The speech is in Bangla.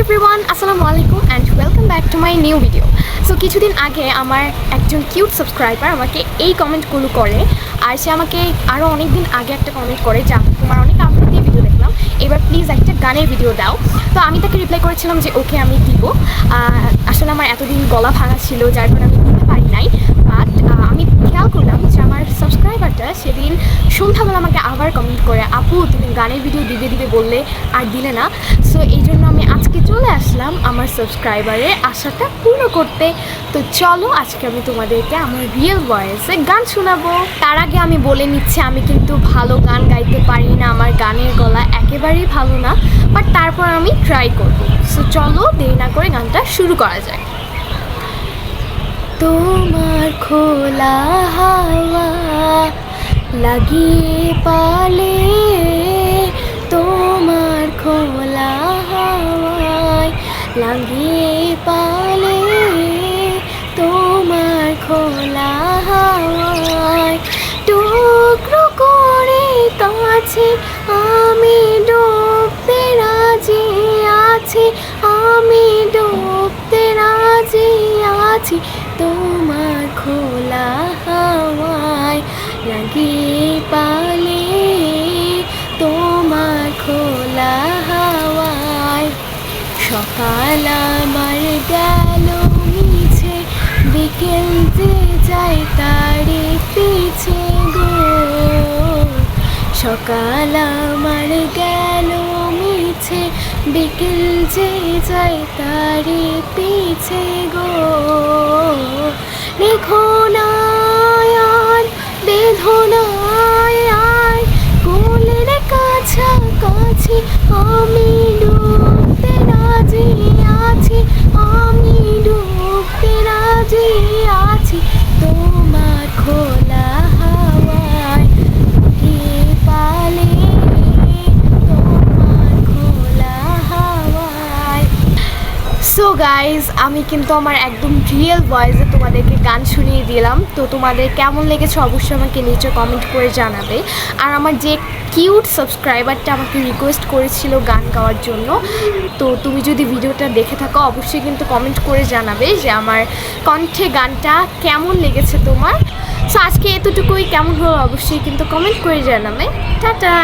এভরিওয়ান, আসসালামু আলাইকুম and welcome back to my new video. So কিছুদিন আগে আমার একজন কিউট সাবস্ক্রাইবার আমাকে এই কমেন্টগুলো করে, আর সে আমাকে আরও অনেক দিন আগে একটা কমেন্ট করে যে তোমার অনেক আপলোড দিয়ে ভিডিও দেখলাম, এবার প্লিজ একটা গানের ভিডিও দাও। তো আমি তাকে রিপ্লাই করেছিলাম যে ওকে আমি দিব। আসলে আমার এতদিন গলা ভাঙা ছিল, যার কারণে আমি দিতে পারি নাই। বাট আমি খেয়াল করলাম যে আমার সাবস্ক্রাইবারটা সেদিন সন্ধ্যাবেলা আমাকে আবার কমেন্ট করে, আপু তুমি গানের ভিডিও দিবে বললে আর দিলে না। সো এই জন্য আমি আজকে চলে আসলাম আমার সাবস্ক্রাইবারের আশাটা পূর্ণ করতে। তো চলো আজকে আমি তোমাদেরকে আমার রিয়েল ভয়েসে গান শোনাবো। তার আগে আমি বলে নিচ্ছি আমি কিন্তু ভালো গান গাইতে পারি না, আমার গানের গলা একেবারেই ভালো না, বাট তারপর আমি ট্রাই করব। সো চলো দেরি না করে গানটা শুরু করা যায়। তোমার খোলা হাওয়া লাগিয়ে পালে, তোমার খোলা হাওয়ায় লাগিয়ে পালে, তোমার খোলা হাওয়ায় টুকরো করে কাছে আমি ডুবতে রাজি আছি, আমি ডুবতে রাজি আছি, তোমার খোলা হাওয়ায় লাগিয়ে পালে, তোমার খোলা হাওয়ায়। সকাল আমার গেল মিছে, বিকেল যে যাই তারে পিছে গো, সকাল আমার গেল মিছে, বিকেল যে যাই তারে পিছে গো, রেখো না আর বেদনায় আর কোলের কাছাকাছি, আমি ডুবতে রাজি আছি, আমি ডুবতে রাজি আছি, তোমার খোলা হাওয়ায় লাগিয়ে পালে, তোমার খোলা হাওয়ায়। সো গাইজ, আমি কিন্তু আমার একদম রিয়েল ভয়েসে তোমাদেরকে গান শুনিয়ে দিলাম। তো তোমাদের কেমন লেগেছে অবশ্যই আমাকে নিচে কমেন্ট করে জানাবে। আর আমার যে কিউট সাবস্ক্রাইবারটা আমাকে রিকোয়েস্ট করেছিল গান গাওয়ার জন্য, তো তুমি যদি ভিডিওটা দেখে থাকো অবশ্যই কিন্তু কমেন্ট করে জানাবে যে আমার কণ্ঠে গানটা কেমন লেগেছে তোমার। সো আজকে এতটুকুই, কেমন হলো অবশ্যই কিন্তু কমেন্ট করে জানাবে। টাটা।